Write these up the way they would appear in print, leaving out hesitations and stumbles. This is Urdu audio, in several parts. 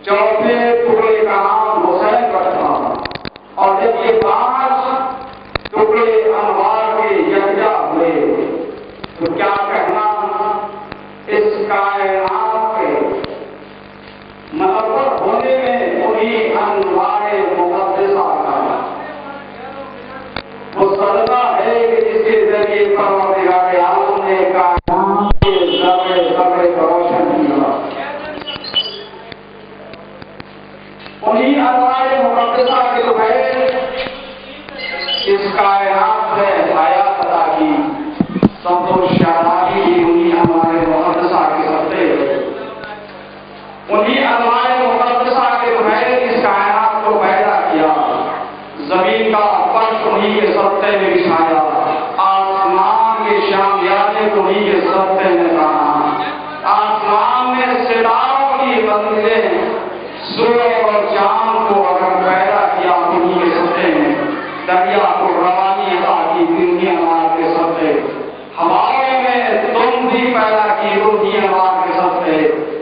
چوتھے ٹکڑے کا نام حسین رکھا، اور جب یہ 5 ٹکڑے انوار کے یکجا ہوئے تو کیا کہنا اس کائنات کے منور ہونے میں انہیں انوار مقدسہ کا وہ صدقہ ہے کہ جس کے ذریعے پروردگار عالم نے کائنات کے ذرے ذرے کو روشن کیا. انہیں انوار مقدسہ کے بغیر اس کائنات میں حیات عطا کی، سب شادابی کی انہیں انوار مقدسہ کے سبتے. انہیں انوار مقدسہ کے بغیر اس کائنات کو پیدا کیا، زمین کا فرش انہیں کے سبتے میں بچھایا، آسمان کے شامیانے کو انہیں کے سبتے میں تانا، آسمان میں ستاروں کی منزلیں سورج اور چاند کو اگر پیدا کیا انہیں کے سبتے میں، دریا کو روانی عطا کی انہیں انوار کے سبتے، ہواؤں میں تم بھی پیدا کی انہیں انوار کے سبتے،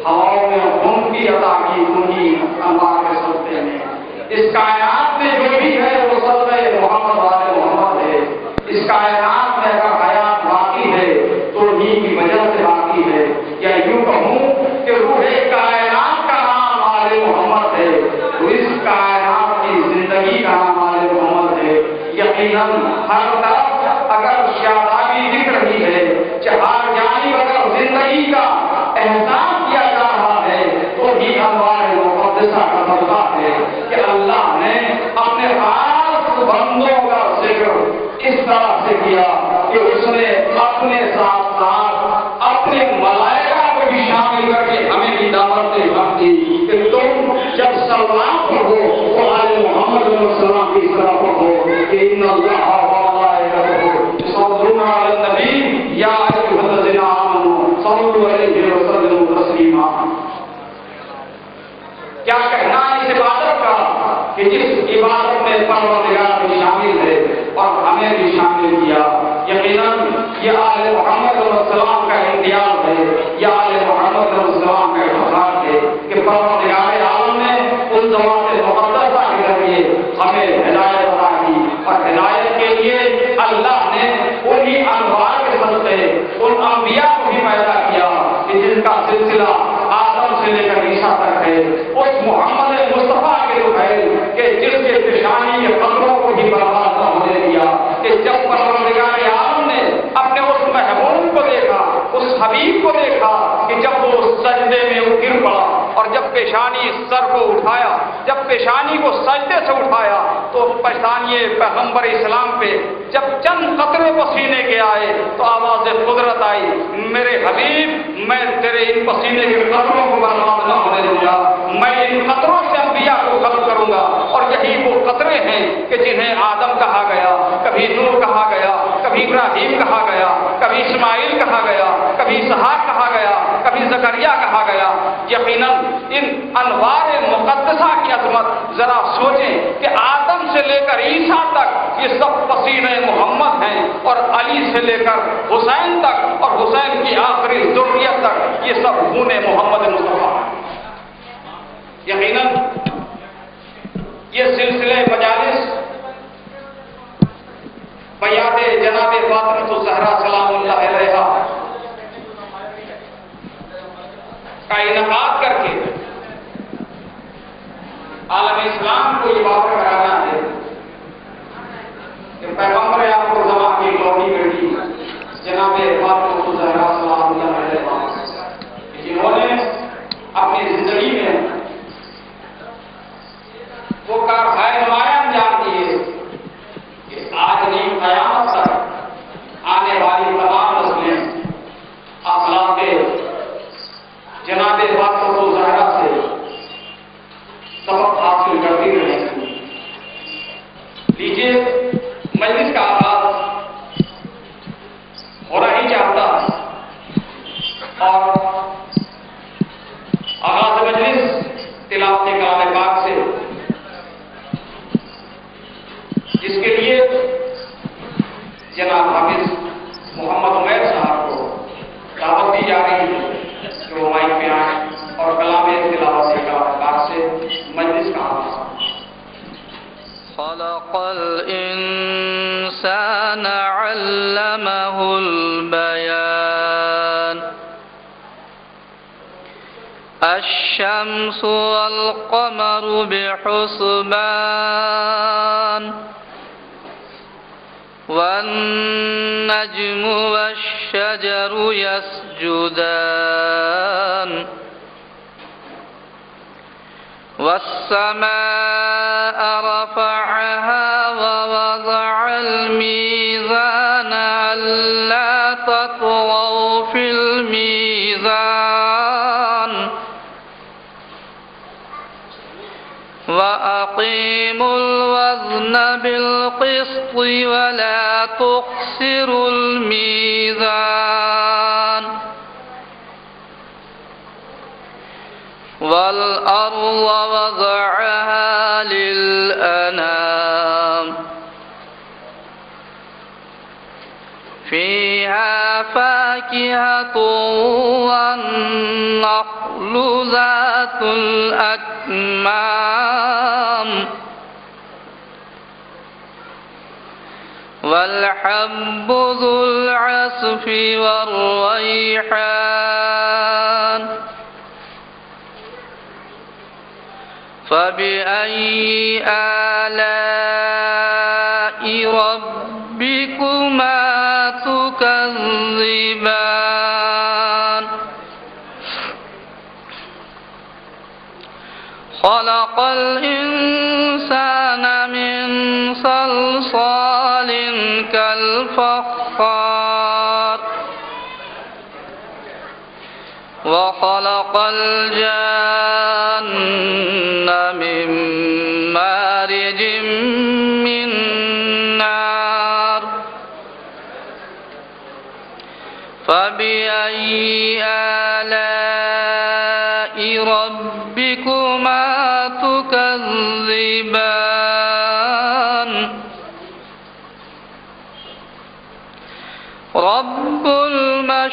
ہواؤں میں ہم بھی عطا کی انہیں انوار کے سبتے میں. اس کائنات میں جو بھی ہے وہ صدقہ محمد والے محمد ہے. اس کائنات میں اگر حیات باقی ہے تو انہیں کی وجہ سے باقی ہے، یا یوں کہوں کہ روح کائنات کا نام والے محمد ہے، تو اس کائنات کی زندگی کا نام والے محمد ہے. یقیناً ہر طرف اگر شادابی دکھ رہی ہے، ہر جانب اگر زندگی کا احساس کیا جا رہا ہے تو یہ انوار مقدسہ کا صدقہ ہے کہ اللہ نے اپنے خاص بندوں کا ذکر اس طرح سے کیا کہ اس نے اپنے ساتھ ساتھ اپنے ملائکہ کو بھی شامل کر کے ہمیں بھی دعوت دی کہ تم جب سلام پڑھو تو آل محمد صلی اللہ علیہ وسلم کی اس طرح پڑھو کہ ان اللہ وملائکتہ یصلون علی النبی یا ایھا الذین آمنوا صلوا علیہ وسلموا تسلیما. کیا کہنا اس عبادت کا کہ جس عبادت میں پروردگار بھی شامل ہے اور ہمیں بھی شامل کیا. یقیناً یہ آل محمد صلی اللہ علیہ وسلم کا امتیاز ہے، یہ آل محمد صلی اللہ علیہ وسلم کا افتخار ہے کہ پروردگار عالم نے ان ذوات مقدسہ کے ذریعے ہمیں ہدایت عطا کی، اور ہدایت کے لیے اللہ نے انہی انوار کے صدقے ان انبیاء کو بھی پیدا کیا کہ جن کا سلسلہ آدم سے لے کر عیسیٰ تک ہے. اس محمد مصطفیٰ کے جو ہے کہ جس کے پیشانی کے قدروں کو بھی برباد نہ ہونے دیا، کہ جب پروردگار عالم نے اپنے اس محبوب کو دیکھا، اس حبیب کو دیکھا کہ جب وہ سجدے میں گر پڑا اور جب پیشانی سر کو اٹھایا، جب پیشانی کو سجدے سے اٹھایا تو پیشانی پیغمبر اسلام پہ جب چند قطرے پسینے کے آئے تو آواز قدرت آئی، میرے حبیب میں تیرے ان پسینے کے قطروں کو برباد نہ ہونے دوں گا، میں ان قطروں سے انبیاء کو خلق کروں گا. اور یہی وہ قطرے ہیں کہ جنہیں آدم کہا گیا، کبھی نوح کہا گیا، کبھی ابراہیم کہا گیا، کبھی اسماعیل کہا گیا، کبھی اسحاق کہا گیا، کبھی زکریا کہا گیا. یقیناً ان انوار مقدسہ کی عظمت ذرا سوچیں کہ آدم سے لے کر عیسیٰ تک یہ سب پسینے محمد ہیں، اور علی سے لے کر حسین تک اور حسین کی آخری ذریت تک یہ سب خون محمد مصطفیٰ. یقیناً یہ سلسلے مجالس بیعت جناب فاطمہ الزہرا سلام اللہ علیہا کا انعقاد کر کے عالم اسلام کو یہ بات کرانا ہے کہ پیغمبر آخر زمان کی لوٹی بیٹی جناب فاطمہ الزہرا سلام اللہ علیہا جنہوں نے اپنی زندگی میں وہ کارخائے نمایاں انجام دیے کہ آج نہیں قیامت تک آنے والی تمام نسلیں اخلاق جناب فاطمہ الزہرا سے سبق حاصل کرتی رہیں گی. لیجیے مجلس کا آغاز ہونا ہی چاہتا اور آغاز مجلس تلاوت کلام پاک سے، جس کے لیے جناب حافظ محمد عمیر صاحب کو دعوت دی جا رہی ہے کہ وہ مائک پہ آئیں اور کلام تلاوت کلام پاک سے خلق الإنسان علمه البيان الشمس والقمر بحسبان والنجم والشجر يسجدان والسماء رفعها ووضع الميزان ألا تطغوا في الميزان وأقيموا الوزن بالقسط ولا تخسروا الميزان والأرض وضعها للأنام فيها فاكهة والنخل ذات الأكمام والحب ذو العصف والريحان فبأي آلاء ربكما تكذبان خلق الإنسان من صلصال كالفخار وخلق الجن من مارج من نار فبأي آلاء ربكما تكذبان رب المشرقين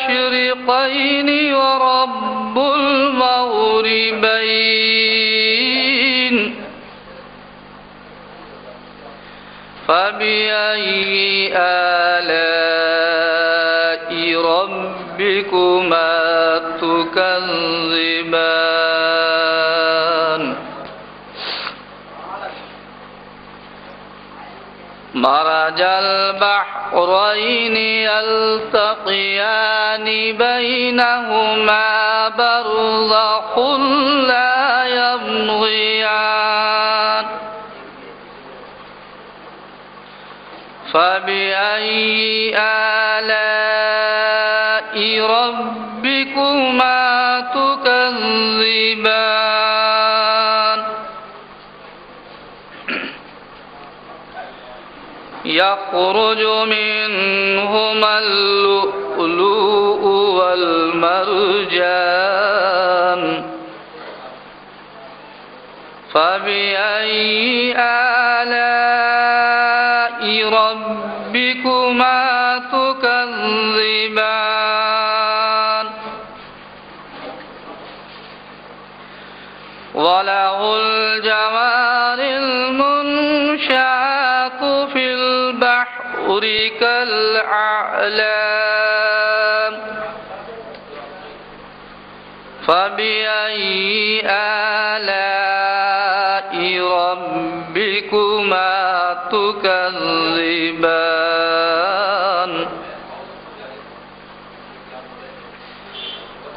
ورب المغربين فبأي آلاء ربكما تكذبان مرج البحرين يلتقيان بينهما برزخ لا يبغيان فبأي آلاء ربكما تكذبان يخرج منهما اللؤلؤ والمرجان فبأي آلاء ربكما تكذبان وله الجوار المنشآت في البحر كالأعلام فبأي آلاء ربكما تكذبان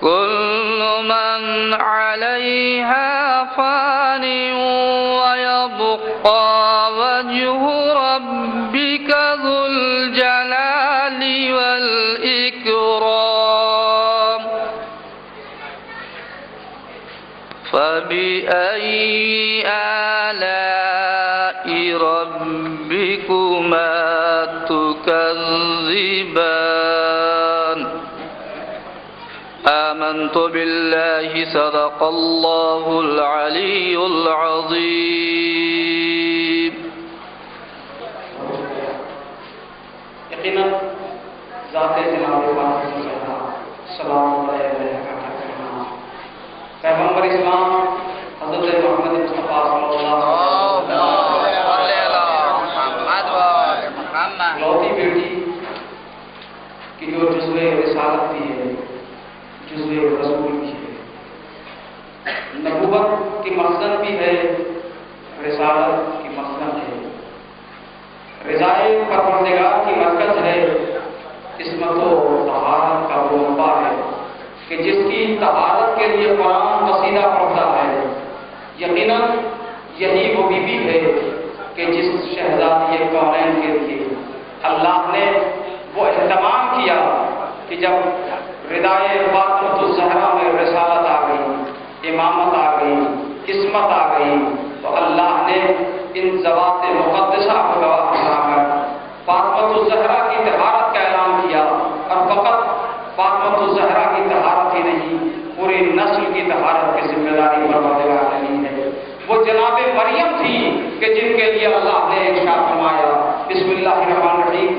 كل من عليها فان ويبقى وجه ربك ذو الجلال والإكرام فبأي آلاء ربكما تكذبان آمنت بالله صدق الله العلي العظيم. یقیناً ذات جناب سلام علیہ پیغمبر اسلام حضرت محمد مصطفیٰ صلی اللہ علیہ وسلم جزوے رسالت بھی ہے، جزوے رسول بھی ہے، نبوت کی مخزن بھی ہے، رسالت کی مخزن ہے، رضائے پروردگار کی مرکز ہے، عصمت و طہارت کا وہ منبع ہے کہ جس کی طہارت کے لیے قرآن قصیدہ پڑھتا ہے، یقیناً یہی وہ بیوی ہے کہ جس شہزادی کونین کے لیے اللہ نے وہ اہتمام کیا کہ جب ردائے فاطمۃ الزہرا میں رسالت آ گئی، امامت آ گئی، عصمت آ گئی، تو اللہ نے ان ذوات مقدسہ کو گواہ بنا کر فاطمۃ الزہرا کی طہارت کا اعلان کیا، اور فقط فاطمۃ الزہرا کی طہارت ہی نہیں، پوری نسل کی طہارت کی ذمہ داری پروردگار نے لی ہے۔ وہ جناب مریم تھی کہ جن کے لیے اللہ نے ارشاد فرمایا، بسم اللہ الرحمن الرحیم،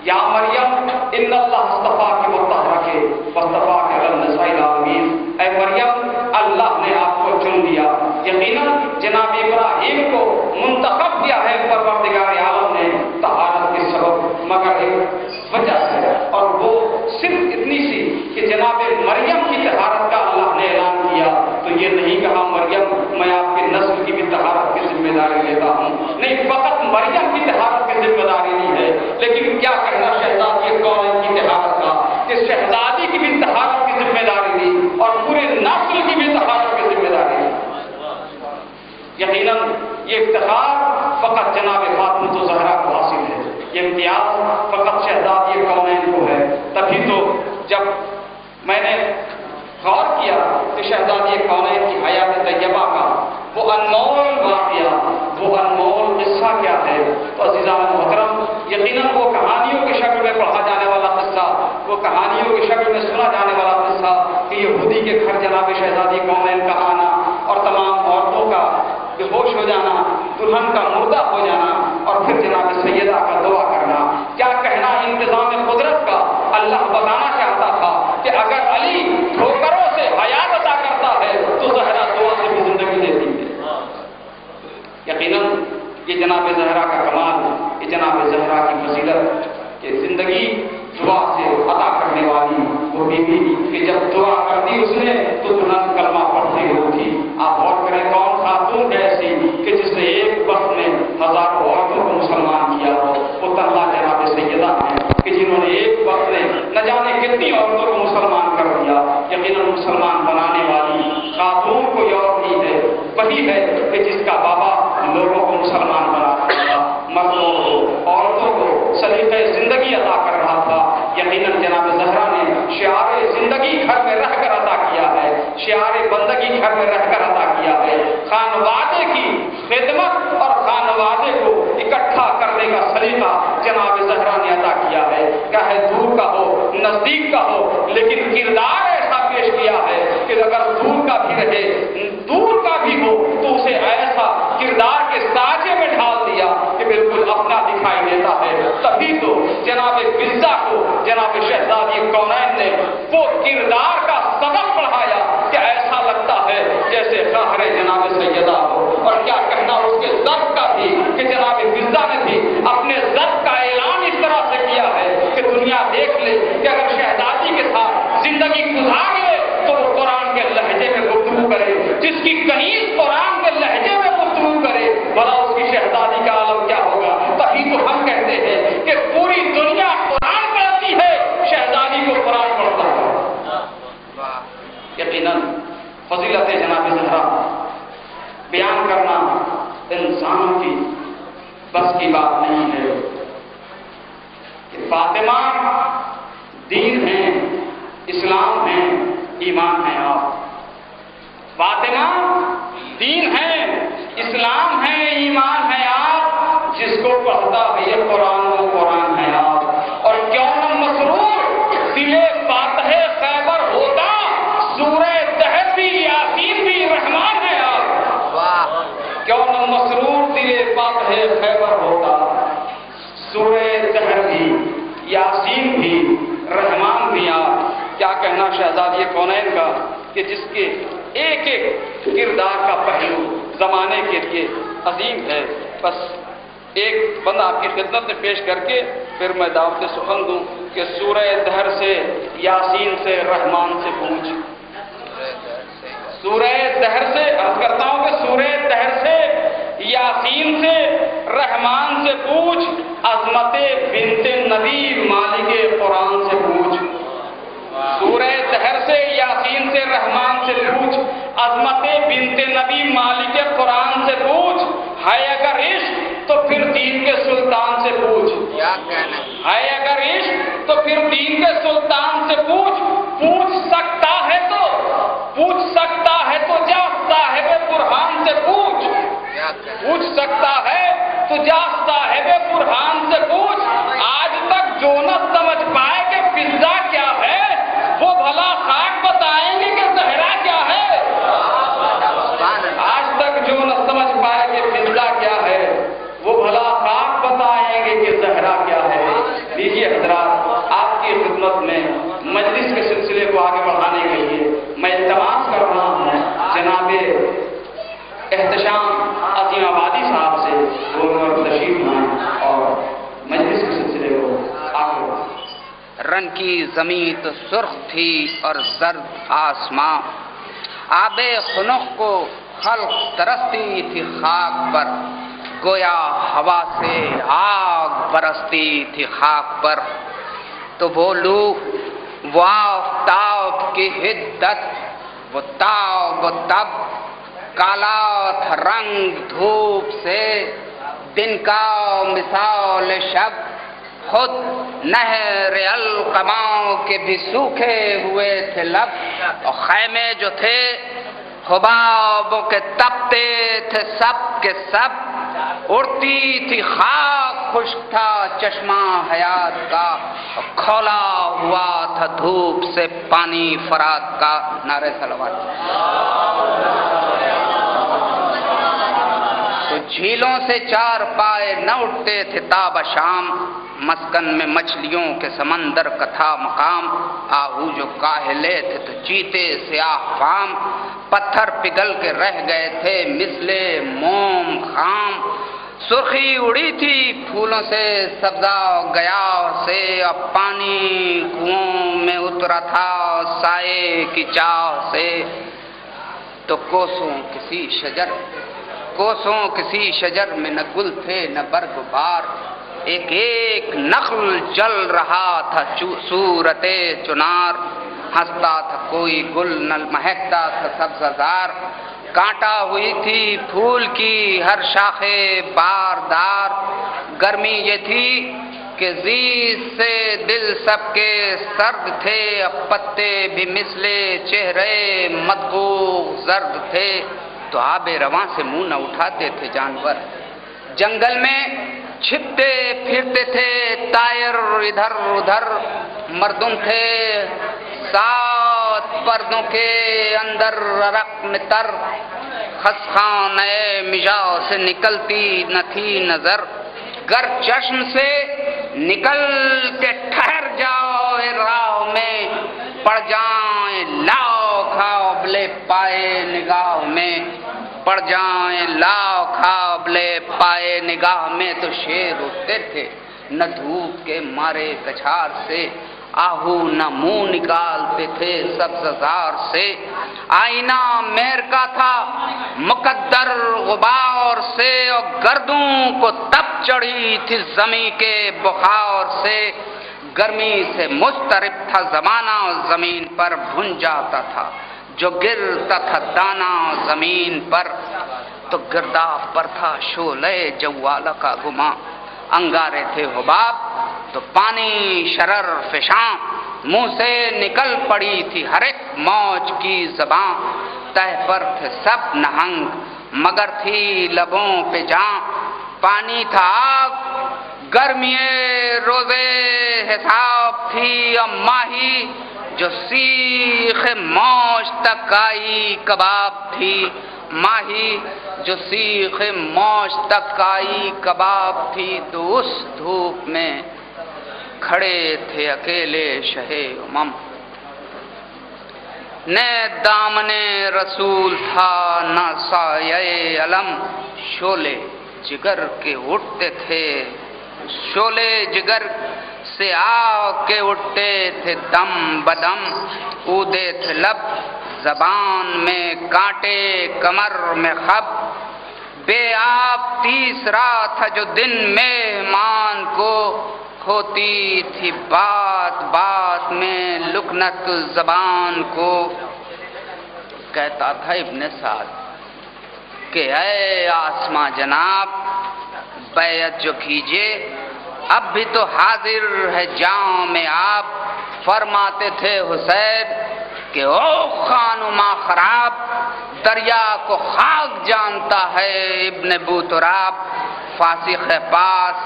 یا مریم ان اللہ اصطفاک وطہرک واصطفاک علی النساء العالمین، اے مریم اللہ نے آپ کو چن لیا، یقیناً جناب ابراہیم کو منتخب کیا ہے پروردگار عالم نے طہارت کے سبب، مگر ایک وجہ سے، اور وہ صرف اتنی سی کہ جناب مریم کی طہارت کا اللہ نے اعلان کیا، تو یہ نہیں کہا مریم میں آپ کی نسل کی بھی طہارت کی ذمہ داری لیتا ہوں، نہیں، فقط مریم کی طہارت کی ذمہ داری نہیں ہے، لیکن کیا کہنا شہزادی کونین کی طہارت کا، کہ شہزادی کی بھی طہارت کی ذمہ داری لی اور پورے نسل کی بھی طہارت کی ذمہ داری لی۔ یقیناً یہ افتخار فقط جناب فاطمۃ الزہرا کو حاصل ہے، یہ امتیاز فقط شہزادی کونین کو ہے۔ تبھی تو جب میں نے غور کیا کہ شہزادی کونین کی حیات طیبہ کا وہ انمول واقعہ، وہ انمول قصہ کیا ہے، تو عزیزان محترم، یقیناً وہ کہانیوں کی شکل میں پڑھا جانے والا قصہ، وہ کہانیوں کی شکل میں سنا جانے والا قصہ کہ یہودی کے گھر جناب شہزادی کونین کا آنا اور تمام عورتوں کا بے ہوش ہو جانا، دلہن کا مردہ ہو جانا، اور پھر جناب سیدہ کا دعا کرنا، کیا کہنا انتظام قدرت کا۔ اللہ بتانا چاہتا تھا کہ اگر علی ٹھوکروں سے حیات عطا کرتا ہے تو زہرا دعا سے بھی زندگی دیتی ہے۔ یقیناً یہ جناب زہرا کا کمال، یہ جناب زہرا کی فضیلت کہ زندگی دعا سے عطا کرنے والی وہ بیوی کہ جب دعا کرتی اس نے تو دلہن کلمہ پڑھتی ہوتی۔ آپ غور کریں کون خاتون ہے ایسی کہ جس نے ایک وقت میں ہزاروں عورتوں کو مسلمان کیا ہو، وہ تنہا جناب سیدہ ہیں کہ جنہوں نے ایک وقت میں نہ جانے کتنی عورتوں کو مسلمان کر دیا۔ یقیناً مسلمان بنانے والی خاتون کوئی اور نہیں ہے، وہی ہے کہ جس کا بابا لوگوں کو مسلمان بنا رہا تھا، مردوں کو، عورتوں کو سلیقہ زندگی عطا کر رہا تھا۔ یقیناً جناب زہرا نے شعار زندگی گھر میں رہ کر عطا کیا ہے، شعار بندگی گھر میں رہ کر عطا کیا ہے۔ خانوادے کی خدمت اور خانوادے کو اکٹھا کرنے کا سلیقہ جناب زہرا نے عطا کیا ہے، چاہے دور کا ہو نزدیک کا ہو، لیکن کردار ایسا پیش کیا ہے کہ اگر دور کا بھی رہے، دور کا بھی ہو، تو اسے ایسا کردار کے سانچے میں ڈھال دیا کہ بالکل اپنا دکھائی دیتا ہے۔ تبھی تو جناب فضہ کو جناب شہزادی کونین نے وہ کردار کا سبق پڑھایا کہ ایسا لگتا ہے جیسے قہر جناب سیدہ ہو، اور کیا کہنا اس کے ضبط کا بھی کہ جناب فضہ نے بھی اپنے ضبط کا اعلان اس طرح سے کیا ہے کہ دنیا دیکھ لے کہ اگر شہزادی کے ساتھ زندگی گزار لے تو وہ قرآن کے لہجے میں گفتگو کرے، جس کی کنیز قرآن کے لہجے میں گفتگو کرے، بھلا اس کی شہزادی کا عالم کیا ہوگا۔ تبھی تو ہم کہتے ہیں کہ پوری دنیا قرآن پڑھتی ہے، شہزادی کو قرآن پڑھتا ہے۔ یقیناً فضیلت جناب زہرا بیان کرنا انسان کی بس کی بات نہیں ہے کہ فاطمہ دین ہیں، اسلام ہیں، ایمان ہیں۔ آپ فاطمہ دین ہے، اسلام ہے، ایمان ہے۔ آپ جس کو پڑھتا ہے یہ قرآن وہ قرآن ہے۔ آپ اور کیوں نہ مسرور دل فاتح خیبر ہوتا، سورہ دہر بھی یاسین بھی رحمان ہے۔ آپ کیوں نہ مسرور دل فاتح خیبر ہوتا، سورہ دہر بھی یاسین بھی رحمان بھی۔ آپ کیا کہنا شہزادی کونین کا کہ جس کے ایک ایک کردار کا پہلو زمانے کے لیے عظیم ہے۔ بس ایک بند آپ کی خدمت میں پیش کر کے پھر میں دعوت سخن دوں کہ سورہ دہر سے، یاسین سے، رحمان سے پوچھ. سورہ دہر سے عرض کرتا ہوں کہ سورہ دہر سے، یاسین سے، رحمان سے پوچھ، عظمت بنت نبی مالک قرآن سے پوچھ. سورہ دہر سے، یاسین سے، رحمان سے پوچھ، عظمت بنت نبی مالک قرآن سے پوچھ. ہے اگر عشق تو پھر دین کے سلطان سے پوچھ. ہے اگر عشق تو پھر دین کے سلطان سے پوچھ. پوچھ سکتا ہے تو جا صاحب برہان سے پوچھ. پوچھ سکتا ہے تو جا صاحب برہان سے پوچھ. آج تک جو نہ سمجھ پائے کہ فضا کیا ہے وہ بھلا خاک بتائیں گے کہ زہرا کیا ہے. آج تک جو نہ سمجھ پائے کہ فضا کیا ہے وہ بھلا خاک بتائیں گے کہ زہرا کیا ہے. لیجیے حضرات، آپ کی خدمت میں مجلس کے سلسلے کو آگے بڑھانے کے لیے میں التماس کر رہا ہوں جناب احتشام عظیم آبادی صاحب سے وہ تشریف لائیں اور مجلس کے سلسلے کو آگے بڑھائیں. رن کی زمین تو سرخ تھی اور زرد آسماں، آب خنک کو خلق ترستی تھی خاک پر، گویا ہوا سے آگ برستی تھی خاک پر. تو وہ لو، وہ آفتاب کی حدت، وہ تاب و تب، کالا تھا رنگ دھوپ سے، دن کا مثال شب، خود نہر القماں کے بھی سوکھے ہوئے تھے لب. اور خیمے جو تھے حبابوں کے تپتے تھے سب کے سب، اڑتی تھی خاک، خشک تھا چشمہ حیات کا، کھولا ہوا تھا دھوپ سے پانی فرات کا. نعرہ صلوات. تو جھیلوں سے چار پائے نہ اٹھتے تھے تاب شام، مسکن میں مچھلیوں کے سمندر کا تھا مقام. آہو جو کاہلے تھے تو چیتے سیاہ فام، پتھر پگھل کے رہ گئے تھے مثل موم خام. سرخی اڑی تھی پھولوں سے سبزہ گیا سے، اب پانی کنووں میں اترا تھا سائے کی چاہ سے. تو کوسوں کسی شجر میں نہ گل تھے نہ برگ بار، ایک ایک نخل جل رہا تھا صورت چنار. ہنستا تھا کوئی گل نہ مہکتا تھا سبززار، کانٹا ہوئی تھی پھول کی ہر شاخے باردار. گرمی یہ تھی کہ زیز سے دل سب کے سرد تھے، اب پتے بھی مثل چہرے مدغوغ زرد تھے. تو آب رواں سے منہ نہ اٹھاتے تھے جانور، جنگل میں چھپتے پھرتے تھے طائر ادھر ادھر. مردم تھے سات پردوں کے اندر رق نتر، خسخانہ مجاع سے نکلتی نہ تھی نظر. گر چشم سے نکل کے ٹھہر جاؤ راہ میں، پڑ جائیں لاکھ آبلے پائے نگاہ میں. پڑ جائیں لاکھ آبلے پائے نگاہ میں. تو شیر اٹھتے تھے نہ دھوپ کے مارے کچھار سے، آہو نہ منہ نکالتے تھے سبززار سے. آئینہ مہر کا تھا مقدر غبار سے، اور گردوں کو تپ چڑھی تھی زمیں کے بخار سے. گرمی سے مضطرب تھا زمانہ زمین پر، بھن جاتا تھا جو گرتا تھا دانا زمین پر. تو گرداف پر تھا شعلہ جوالہ کا گماں، انگارے تھے حباب تو پانی شرر فشاں. منہ سے نکل پڑی تھی ہر ایک موج کی زباں، تہ پر تھے سب نہنگ مگر تھی لبوں پہ جاں. پانی تھا آگ، گرمی روزے حساب تھی، اور ماہی جو سیخ موج تک آئی کباب تھی. ماہی جو سیخ موج تک آئی کباب تھی. تو اس دھوپ میں کھڑے تھے اکیلے شہ امم، نہ دامن رسول تھا نہ سایہ علم. شعلے جگر کے اٹھتے تھے، شعلے جگر سے آگ کے اٹھتے تھے دم بدم، اودے تھے لب زبان میں کانٹے کمر میں خب، بے آب تیسرا تھا جو دن مہمان کو، ہوتی تھی بات بات میں لکنت زبان کو۔ کہتا تھا ابن سعد کہ اے آسماں جناب بیعت جو کیجئے، اب بھی تو حاضر ہے جام آپ۔ فرماتے تھے حسین کہ او خانما خراب، دریا کو خاک جانتا ہے ابن بوتراب، فاسق پاس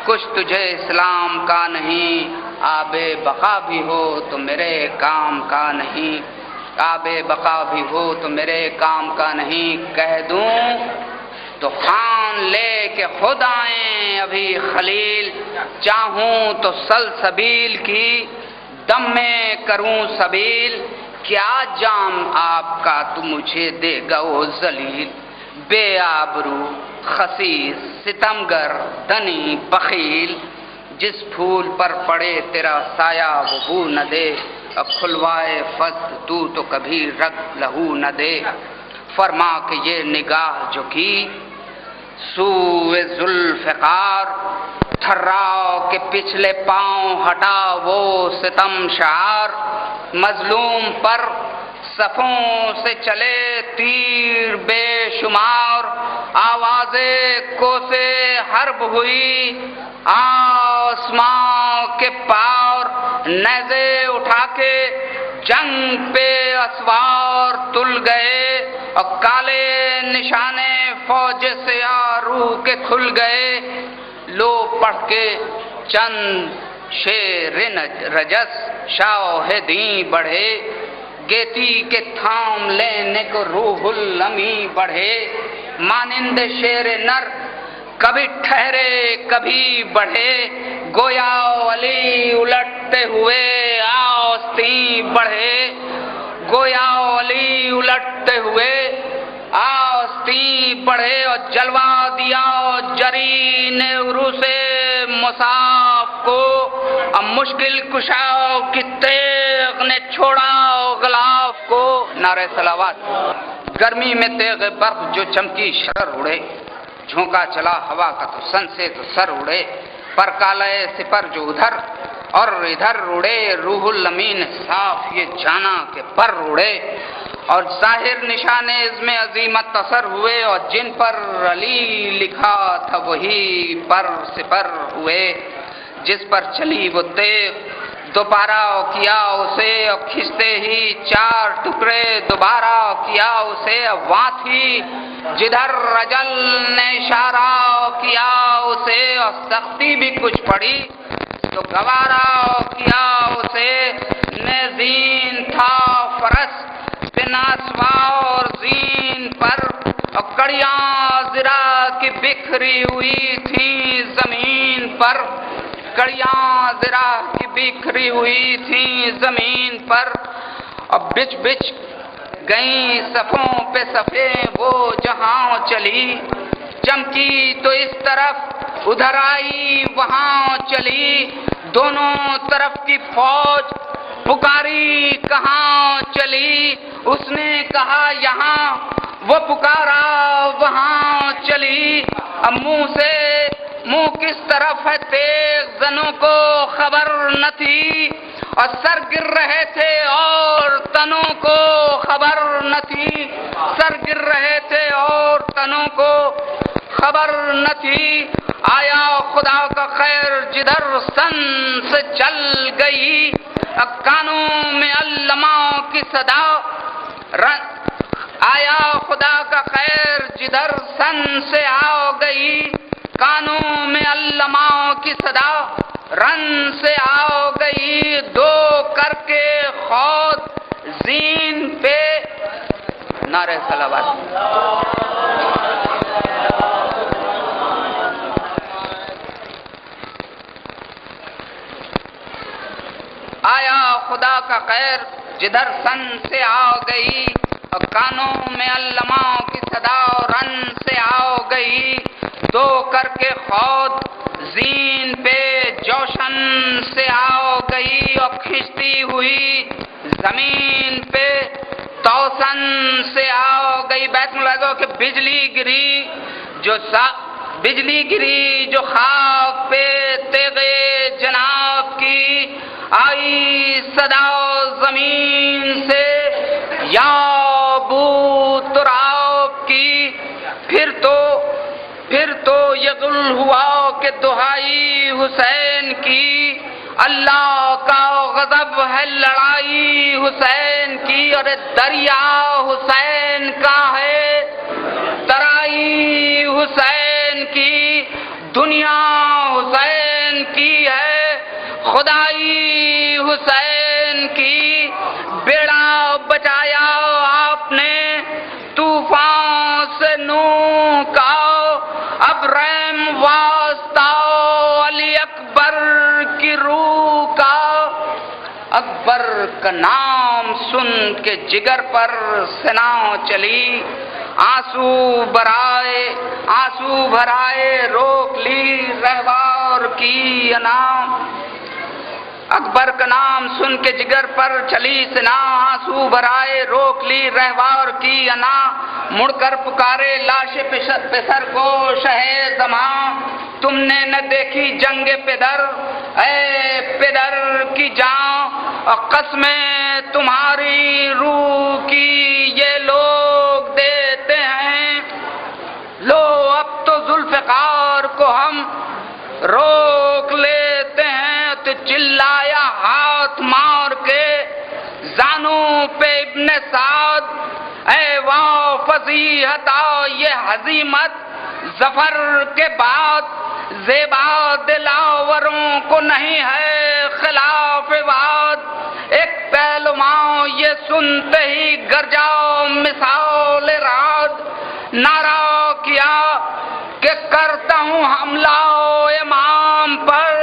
کچھ تجھے اسلام کا نہیں، آب بقا بھی ہو تو میرے کام کا نہیں، آب بقا بھی ہو تو میرے کام کا نہیں، کہہ دوں تو خان لے کے خود آئیں ابھی خلیل، چاہوں تو سلسبیل کی دم میں کروں سبیل، کیا جام آپ کا تو مجھے دے گا وہ ذلیل، بے آبرو خسیس ستمگر دنی بخیل، جس پھول پر پڑے تیرا سایہ وہ بو نہ دے، اب کھلوائے فضل تو کبھی رگ لہو نہ دے۔ فرما کہ یہ نگاہ جو کی سوئے ذوالفقار، تھراؤ کے پچھلے پاؤں ہٹا وہ ستم شعار، مظلوم پر صفوں سے چلے تیر بے شمار، آوازیں کوسے حرب ہوئی آسماں کے پار، نیزے اٹھا کے جنگ پہ اسوار تل گئے، اور کالے نشانے فوج سے آرو کے کھل گئے، لو پڑھ کے چند شیر رجس شاہدیں بڑھے، گیتی کے تھام لینے کو روح الامی بڑھے، مانند شیر نر کبھی ٹھہرے کبھی بڑھے، گویا علی الٹتے ہوئے آستین بڑھے، گویا علی الٹتے ہوئے آستین بڑھے، اور جلوہ دیا جری نے عروس مصاف کو، اب مشکل کشا کی تیغ نے چھوڑا غلاف کو۔ نعرہ صلوات۔ گرمی میں تیغ برق جو چمکی شرر اڑے، جھونکا چلا ہوا کا تو سن سے تو سر اڑے، پر کالے سپر جو ادھر اور ادھر اڑے، روح الامین صاف یہ جانا کہ پر اڑے، اور ظاہر نشان عزم عظیمت اثر ہوئے، اور جن پر علی لکھا تھا وہی پر سپر ہوئے، جس پر چلی وہ تیغ دوبارہ کیا اسے، اور کھنچتے ہی چار ٹکڑے دوبارہ کیا اسے، وہاں تھی جدھر اجل نے اشارہ کیا اسے، اور سختی بھی کچھ پڑی تو گوارا کیا اسے، زین تھا فرس بنا سوار زین پر، اور کڑیاں زرا کی بکھری ہوئی تھیں زمین پر، کڑیاں زرا کی بکھری ہوئی تھیں زمین پر، اور بچ بچ گئیں صفوں پہ صفیں وہ جہاں چلی، چمکی تو اس طرف ادھر آئی وہاں چلی، دونوں طرف کی فوج پکاری کہاں چلی، اس نے کہا یہاں، وہ پکارا وہاں چلی، اب منہ سے منہ کس طرف ہے تیغ زنوں کو خبر نہ تھی، اور سر گر رہے تھے اور تنوں کو خبر نہ تھی، سر گر رہے تھے اور تنوں کو خبر نہ تھی، آیا خدا کا خیر جدھر سن سے چل گئی، اب کانوں میں علماء کی صدا، آیا خدا کا خیر جدھر سن سے آ گئی، کانوں میں علماء کی صدا رن سے آ گئی، دو کر کے خود زین پہ نعرہ صلوات۔ آیا خدا کا خیر جدھر سن سے آ گئی، اور کانوں میں علماء کی صدا رن سے آ گئی، دو کر کے خود زین پہ جوشن سے آ گئی اور کھنچتی ہوئی زمین پہ توسن سے آ گئی. بیت ملازو کہ بجلی گری جو خاک پہ تیغے جناب کی آئی صدا زمین سے یا بو تراب کی. پھر تو یہ غل ہوا کہ دہائی حسین کی اللہ کا غضب ہے لڑائی حسین کی. اور دریا حسین کا ہے ترائی حسین کی دنیا حسین کی ہے خدائی حسین کی. بیڑا بچایا آپ نے طوفان سے نوح کا اب رحم واسطہ علی اکبر کی روح کا. اکبر کا نام سن کے جگر پر سنا چلی آنسو بھرائے روک لی رہوار کی انا. اکبر کا نام سن کے جگر پر چلی سنا آنسو بھرائے روک لی رہوار کی انا. مڑ کر پکارے لاش پسر کو شہ زماں تم نے نہ دیکھی جنگ پدر اے پدر کی جان. اور قسمیں تمہاری روح کی یہ لوگ دیتے ہیں لو اب تو ذوالفقار کو ہم روک لیتے ہیں. تو چلایا ہاتھ مار کے زانوں پہ ابن سعد اے واہ فضیحت یہ ہزیمت ظفر کے بعد زیبا دلاوروں کو نہیں ہے خلاف وعد. ایک پہلوان یہ سنتے ہی گرجا مثال رعد نعرہ کیا کہ کرتا ہوں حملہ امام پر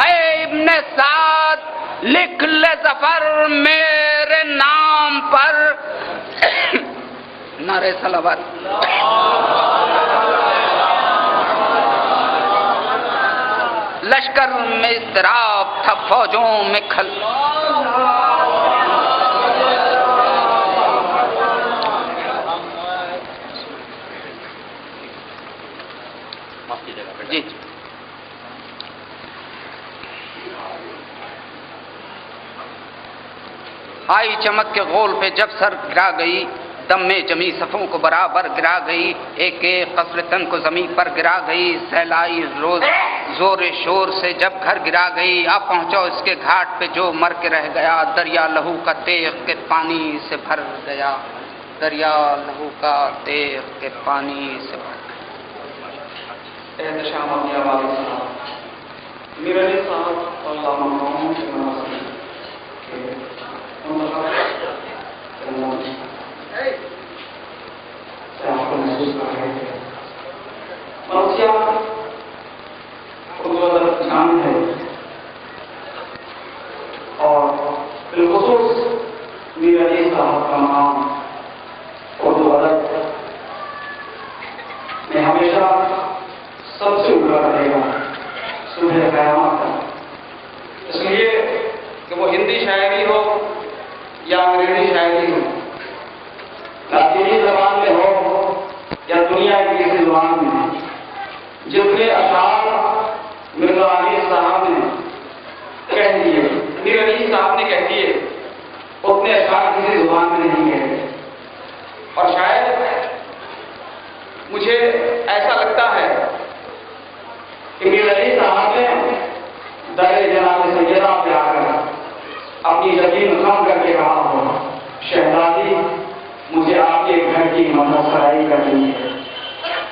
اے ابن سعد لکھ لے ظفر میرے نام پر. نعرہ صلوات. لشکر میں اضطراب تھا فوجوں میں کھل جی آئی چمک کے غول پہ جب سر گرا گئی دم میں جمی صفوں کو برابر گرا گئی ایک ایک قصر تن کو زمین پر گرا گئی سیلائی روز زور شور سے جب گھر گرا گئی آ پہنچو اس کے گھاٹ پہ جو مر کے رہ گیا دریا لہو کا تیغ کے پانی سے بھر گیا دریا لہو کا تیغ کے پانی سے بھر گیا. احتشام اپنی آواز صاحب میر علی صاحب اللہ مرحوم کے مناسب سے آپ کو محسوس کر رہے تھے مرثیہ اردو ادب جان ہے اور بالخصوص میر علی صاحب کا نام اردو ادب میں ہمیشہ سب سے اوپر رہے گا صبح قیامت تک. اس لیے کہ وہ ہندی شاعری ہو یا انگریزی شاعری ہو لاطینی زبان میں ہو یا دنیا کی کسی زبان میں جتنے اشعار مرزا علی صاحب نے کہہ دیے میر علی صاحب نے کہہ دیے اتنے اشعار کسی زبان میں نہیں کہتے. اور شاید مجھے ایسا لگتا ہے کہ میر علی صاحب نے در جناب سیدہ پہ آ کر اپنی یقین کم کر کے کہا ہو شہزادی مجھے آپ کے گھر کی مدد سرائی کرنی ہے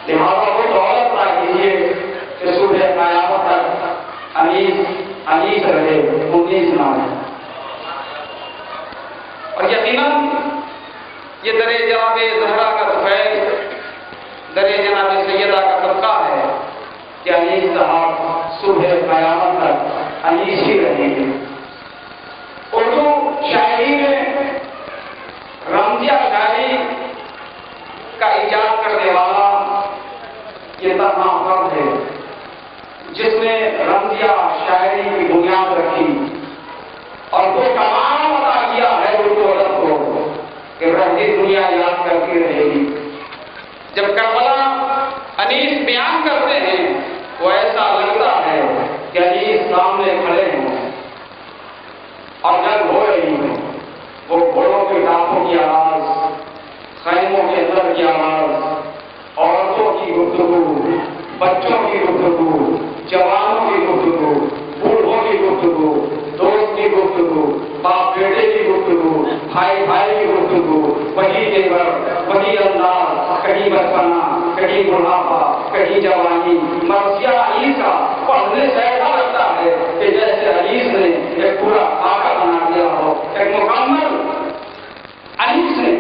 لہٰذا وہ دولت نہ کیجیے کہ صبح قیامت تک انیس رہے منیس نہ رہے. اور یقیناً یہ در جناب زہرا کا طفیل در جناب سیدہ کا طبقہ ہے کہ انیس صاحب صبح قیامت تک انیس ہی رہیں گے. اردو شاعری میں رمزیہ شاعری کا ایجاد کرنے والا یہ تنہا فرد ہے مرثیہ شاعری کی بنیاد رکھی اور وہ کمال عطا کیا ہے اردو ادب کو کہ رہتی دنیا یاد کرتی رہے گی. جب کربلا انیس بیان کرتے ہیں وہ ایسا لگتا ہے کہ انیس سامنے کھڑے ہوں اور جنگ ہو رہی ہے. وہ گھوڑوں کے ٹاپوں کی آواز، خیموں کے اندر کی آواز، عورتوں کی گفتگو، بچوں کی گفتگو، جوانوں کی گفتگو، بوڑھوں کی گفتگو، دوست کی گفتگو، باپ بیٹے کی گفتگو، بھائی بھائی کی گفتگو، وہی تیور، وہی انداز، کہیں بچپنا، کہیں بڑھاپا، کہیں جوانی. مرثیہ انیس کا پڑھنے سے ایسا لگتا ہے کہ جیسے انیس نے ایک پورا خاکہ بنا دیا ہو، ایک مکمل انیس نے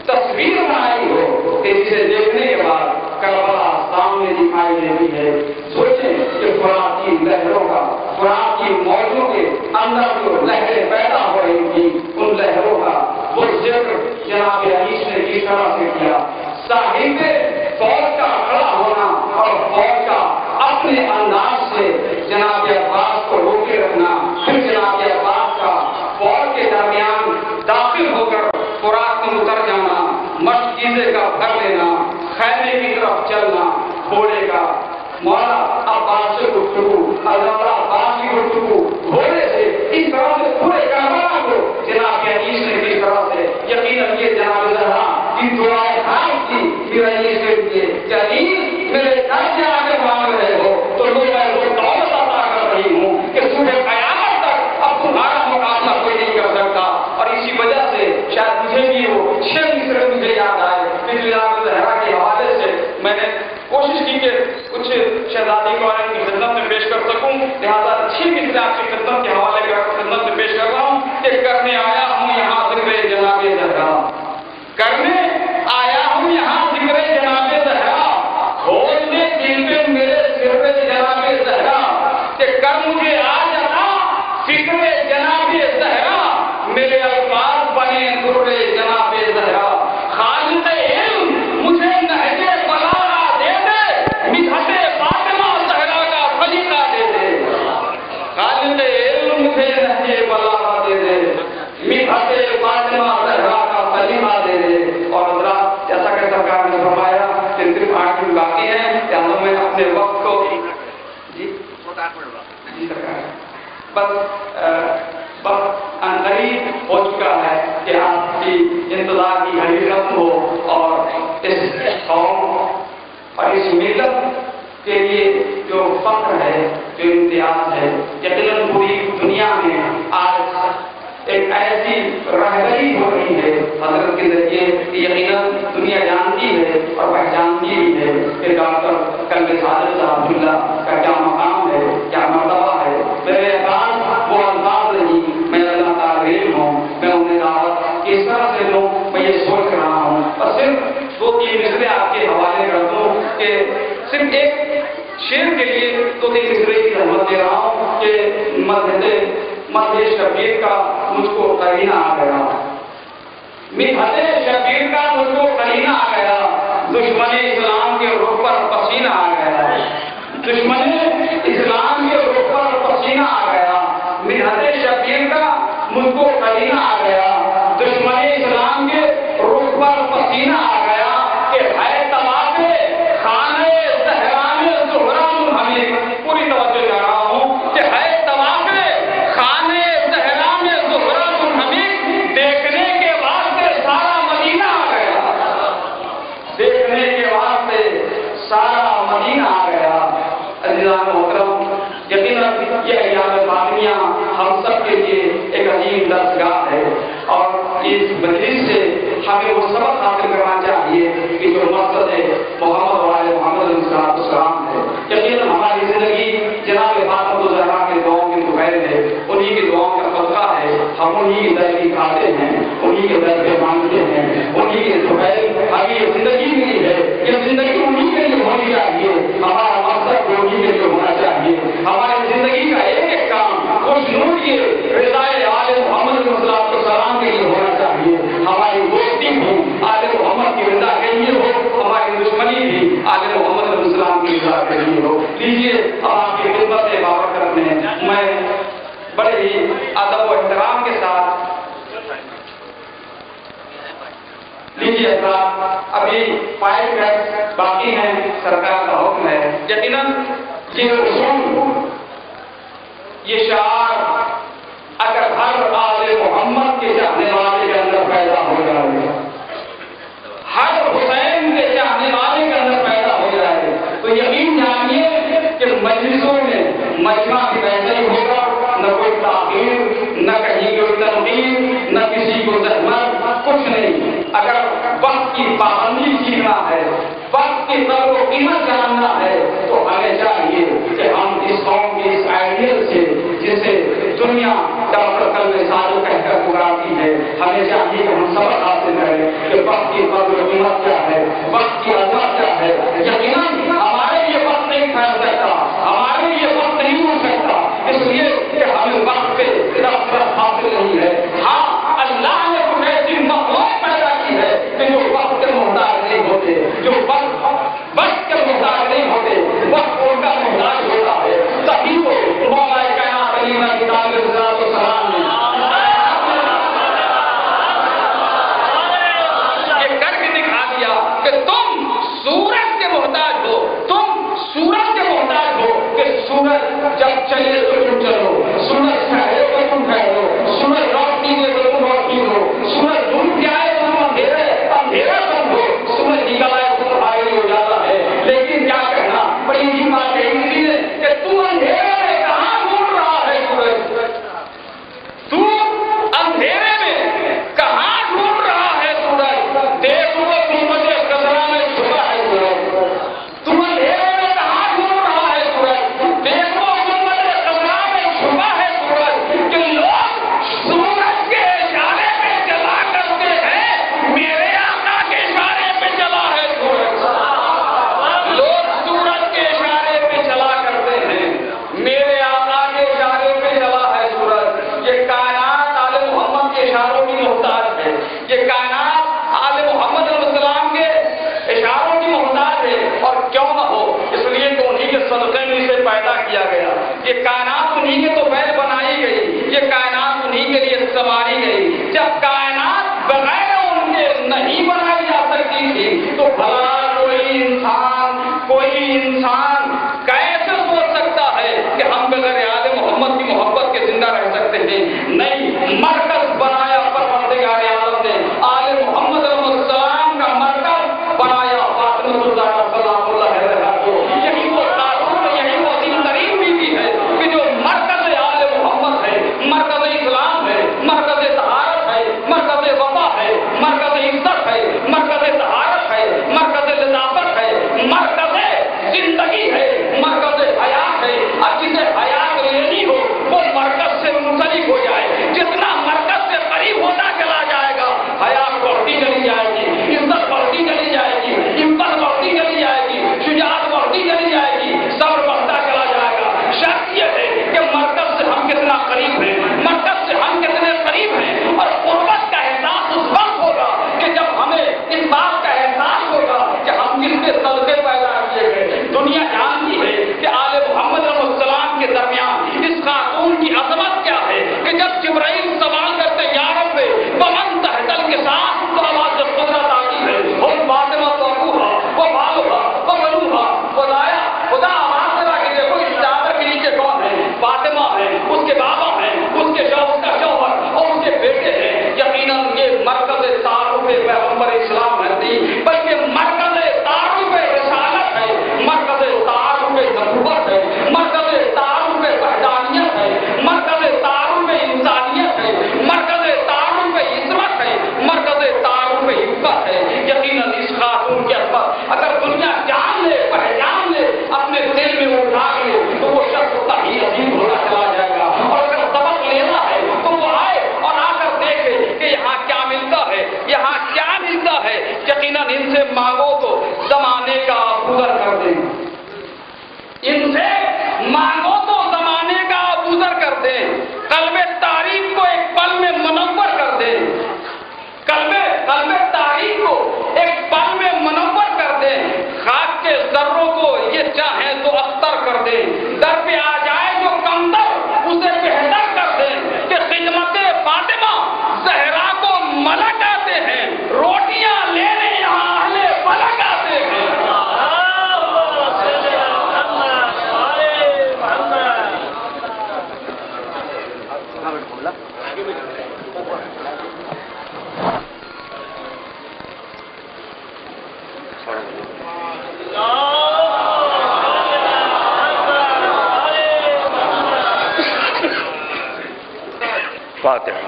تصویر بنائی ہو کہ جسے دیکھنے کے بعد کربلا سامنے دکھائی دیتی ہے. سوچیں کہ قرآن کی لہروں کا، قرآن کی موجوں کے اندر جو لہریں پیدا ہو رہی تھی، ان لہروں کا وہ ذکر جناب انیس نے کس طرح سے کیا. صاحب فوج کا کھڑا ہونا اور فوج کا اپنے انداز سے جناب عباس کو روکے رکھنا، پھر جناب عباس کا فوج کے درمیان داخل ہو کر خوراک میں اتر جانا، مشکیزے کا بھر لینا، خیمے کی طرف چلنا، گھوڑے کا مولا عباس سے گفتگو، اللہ عباس کی گفتگو گھوڑے سے، اس طرح سے پورے کربلا کو جناب انیس نے کس طرح سے یقیناً یہ جناب زہرا کی دعائیں خاص تھی پھر انیس کے لیے کہ انیس میرے گھر سے آ کے مانگ رہے ہو تو میں وہ دولت عطا کر رہی ہوں کہ صبح قیامت تک اب تمہارا مقابلہ کوئی نہیں کر سکتا. اور اسی وجہ سے شاید مجھے بھی وہ 6 مصرے مجھے یاد آئے کہ جناب زہرا کے حوالے سے میں نے کوشش کی کہ کچھ شہزادی کو ان کی خدمت میں پیش کر سکوں، لہٰذا 6 مصرے آپ کی خدمت کے حوالے کر خدمت میں پیش کر رہا ہوں کہ کرنے آیا ہوں یہاں ذکر جناب زہرا، کرنے آیا ہوں یہاں ذکر جناب زہرا، کھولنے دل پہ میرے سر پہ جناب زہرا کہ کر مجھے آج عطا فکر جناب زہرا، میرے الفاظ بنے در جناب زہرا. خالق علم مجھے نہج بلاغہ دے دے، مدحت فاطمہ زہرا کا سلیقہ دے دے. خالق علم مجھے نہج بلاغہ دے دے، مدحت فاطمہ زہرا کا سلیقہ دے دے. اور حضرات جیسا کہ سرکار نے فرمایا کہ صرف 8 دن باقی ہیں، لہٰذا میں اپنے وقت کو جی سرکار بس قریب ہو چکا ہے کہ آپ کی انتظار کی گھڑی ختم ہو اور اس قوم اور اس ملت کے لیے جو فخر ہے، جو امتیاز ہے، یقیناً پوری دنیا میں آج ایک ایسی رہبری ہو رہی ہے حضرت کے ذریعے کہ یقیناً دنیا جانتی ہے اور پہچانتی بھی ہے کہ ڈاکٹر کلب صادق صاحب اللہ کا کیا مقام ہے، کیا مرتبہ ہے. میرے پاس وہ الفاظ نہیں، میں اللہ تعالیٰ علم ہوں، میں انہیں دعوت کس طرح سے دوں میں یہ سوچ رہا ہوں. اور صرف 2-3 مصرے آپ کے حوالے کر دوں کہ صرف ایک شعر کے لیے 2-3 مصرے کی خدمت دے رہا ہوں کہ مدح شبیر کا مجھ کو قرینہ آ گیا، مدحت شبیر کا مجھ کو قرینہ آ گیا، دشمن اسلام کے رخ پر پسینہ آ گیا، دشمن اسلام کے رخ پر پسینہ آ گیا. مدحت شبیر کا مجھ کو قرینہ آ گیا، دشمن اسلام کے رخ پر پسینہ آ گیا کہ ہے طواف خانہ زہرا میں زہرا منہمک. پوری توجہ کر رہا ہوں کہ ہے طواف خانہ زہرا میں زہرا منہمک، دیکھنے کے واسطے سارا مدینہ آ گیا، دیکھنے کے واسطے سارا مدینہ آ گیا. عزیزان محترم، یقیناً یہ ایام فاطمیہ ہم سب کے لیے ایک عظیم درسگاہ ہے اور اس مجلس سے ہمیں وہ سبق حاصل کرنا چاہیے کہ جو مقصد ہے محمد وعلی محمد علیہ السلام ہے. یقیناً ہماری زندگی جناب فاطمہ زہرا کے دعاؤں کی دوپہر ہے، انہی کی دعاؤں کا صدقہ ہے. ہم انہی کی در کی کھاتے ہیں، انہی کے در پہ مانگتے ہیں، انہی کے دوپہر ہمیں یہ زندگی ملی ہے، یہ زندگی انہی کے لیے ہونی چاہیے. ہمارا مقصد انہی کے لیے ہونا چاہیے. ہماری زندگی کا ایک کام خوش نور کے رضائے آل محمد صلی اللہ علیہ وسلم کے لیے ہونا چاہیے. ہماری دوستی بھی آل محمد کی رضا کے لیے ہو، ہماری دشمنی بھی آل محمد صلی اللہ علیہ وسلم کی رضا کے لیے ہو. لیجیے اب آپ کی خدمت بابرکت میں جی حضرات ابھی 5 منٹ باقی ہیں، سرکار کا حکم ہے. یقیناً یہ رسول، یہ شعار اگر ہر آل محمد کے چاہنے والے کے اندر پیدا ہو جائے، ہر حسین کے چاہنے والے کے اندر پیدا ہو جائے، تو یقین جانیے کہ مجلسوں میں مجمع بھی ویسے ہی ہوگا، نہ کوئی تاخیر، نہ کہیں کوئی تنقید، نہ کسی کو زحمت، کچھ نہیں. اگر وقت کی پابندی سیکھنا ہے، وقت کی قدر و قیمت جاننا ہے، تو ہمیں چاہیے کہ ہم اس قوم کے اس آئیڈیل سے جسے دنیا ڈاکٹر کلب صادق کہہ کر پکارتی ہے، ہمیں چاہیے کہ ہم سبق حاصل کریں کہ وقت کی قدر و قیمت کیا ہے، وقت کی عظمت کیا ہے. یقیناً ہمارے لیے وقت نہیں پھیل سکتا، ہمارے لیے وقت نہیں ہو سکتا، اس لیے کہ ہمیں وقت پہ رغبت حاصل نہیں ہے. ہاں، اللہ نے کچھ ایسی مخلوق پیدا کی ہے کہ جو وقت کے محتاج نہیں ہوتے، جو وقت کے محتاج نہیں ہوتے، وقت ان کا محتاج ہوتا ہے. تبھی تو مولا کائنات علی کتاب السلام نے یہ کر کے دکھا دیا کہ تم سورج کے محتاج ہو، تم سورج کے محتاج ہو کہ سورج جب چلے تو تم چلو، سورج ٹھہرے تو تم ٹھہرو، سورج روشنی دے تو تم روشنی ہو، سورج دھوپ کے آئے تو تم اندھیرا تم ہو، سورج نکل آئے تو تمہارے لیے اجالا ہے. لیکن کیا کہنا بڑی ہی بات ہے اس لیے کہ تو اندھیرے میں کہاں ڈھونڈ رہا ہے سورج، تو اندھیرے میں کہاں ڈھونڈ رہا ہے سورج. دیکھو قیمت قدرہ میں چھپا ہے سورج، تم اندھیرے میں کہاں ڈھونڈ رہا ہے سورج. دیکھو قیمت قدرہ میں چھپا ہے سورج. کہ لوگ سورج کے اشارے پہ چلا کرتے ہیں، میرے آقا کے اشارے پہ چلا ہے سورج. لوگ سورج کے اشارے پہ چلا کرتے ہیں، میرے آقا کے اشارے پہ چلا ہے سورج. یہ کائنات آل محمد کے اشاروں کی محتاج ہے، یہ کائنات آل محمد علیہ السلام کے اشاروں کی محتاج ہے. اور کیوں نہ ہو، اس لیے کہ انہی کے صدقے میں اسے پیدا کیا گیا. یہ کائنات انہی کے تو پہلے بنائی گئی، یہ کائنات انہی کے لیے سنواری گئی. جب کائنات بغیر ان کے نہیں بنائی جا سکتی تھی تو بھلا کوئی انسان کیسے سوچ سکتا ہے کہ ہم بغیر آل محمد کی محبت کے زندہ رہ سکتے ہیں. نہیں، مرکز بنایا پروردگار عالم نے، آل محمد علیہ السلام کا مرکز بنایا فاطمہ الزہرا سلام اللہ علیہا کو. یہی وہ خاتون، یہی وہ عظیم ترین بیوی ہے کہ جو مرکز آل محمد ہے، مرکز اسلام ہے، مرکز طہارت ہے، مرکز وفا ہے، مرکز عزت ہے، مرکز طہارت ہے، مرکز لطافت ہے، مرکز زندگی ہے، مرکز حیات ہے. اب جسے حیات لینی ہو وہ مرکز سے منسلک ہو جائے. جتنا مرکز سے قریب ہوتا چلا جائے گا، حیات بڑھتی چلی جائے گی، عزت بڑھتی چلی جائے گی، ہمت بڑھتی چلی جائے گی، شجاعت بڑھتی چلی جائے گی، صبر بڑھتا چلا جائے گا. شرط یہ ہے کہ مرکز سے ہم کتنا قریب ہیں، مرکز سے ہم کتنے قریب ہیں. اور قربت کا احساس اس وقت ہوگا کہ جب ہمیں اس بات کا احساس ہوگا کہ ہم کس کے صدقے پیدا کیے گئے. دنیا جانتی ہے کہ آل محمد علیہ السلام کے درمیان اس خاتون کی عظمت کیا ہے کہ جب جبرائیل سوال کرتے یا رب ومن تحتل کے ساتھ تو آواز جب قدرت آتی ہے، اور فاطمہ تو ابوہا وہ بالوہا وہ بنوہا خدایا خدا آواز لگا کہ دیکھو اس چادر کے نیچے کون ہے. فاطمہ ہے، اس کے بابا ہیں، اس کے شوہر کا شوہر اور اس کے بیٹے ہیں. یقیناً یہ مرکز تعارف پیغمبر اسلام نہیں بلکہ مرکز تعارف رسالت ہے، مرکز تعارف نبوت ہے، مرکز تعارف وحدانیت ہے، مرکز تعارف انسانیت ہے، مرکز تعارف عظمت ہے، مرکز تعارف عزت ہے. یقیناً اس خاتون کے عظمت اگر دنیا جان لے، پہچان لے، اپنے دل میں اٹھا لے تو وہ شخص اتنا ہی عظیم ہوتا چلا جائے گا. اور اگر سبق لینا ہے تو وہ آئے اور آ کر دیکھے کہ یہاں کیا ملتا ہے، یہاں کیا ملتا ہے. یقیناً ان سے مانگو تو زمانے کا گزر کر دیں، ان سے مانگو تو زمانے کا گزر کر دیں. قلب تاریخ کو ایک پل میں منور کر دیں، قلب تاریخ کو ایک پل میں منور کر دیں. خاک کے ذروں کو یہ چاہیں تو اختر کر دیں. در پہ آ جائے جو کمتر اسے بہتر کر دیں. کہ خدمت فاطمہ زہرا کو ملک آتے ہیں، روٹیاں لینے فاتحہ۔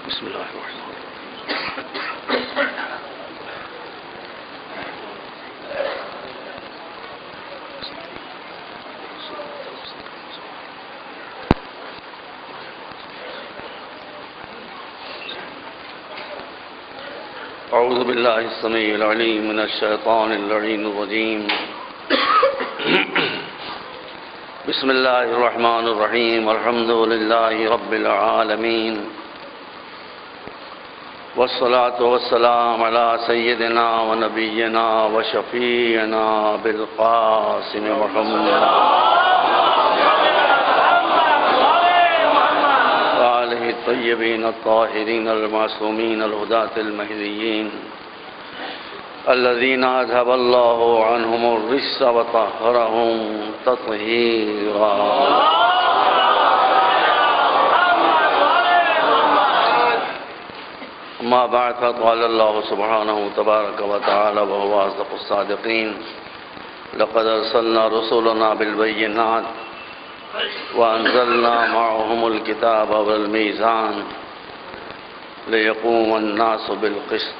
بسم اللہ الرحمن الرحیم۔ اعوذ باللہ السمیع العلیم من الشیطان اللعین الرجیم۔ بسم اللہ الرحمن الرحیم۔ الحمد للہ رب العالمین، والصلاة والسلام علی سیدنا و نبینا و شفیعنا بالقاسم محمد وآلہ الطیبین الطاہرین المعصومین الہداة المہدیین الذین اذهب اللہ عنہم الرجس وطہرہم تطہیرا۔ اما بعد فقال اللہ سبحانہ تبارک وتعالی وهو اصدق الصادقین، لقد ارسلنا رسولنا بالبینات وانزلنا معهم الكتاب والمیزان لیقوم الناس بالقسط۔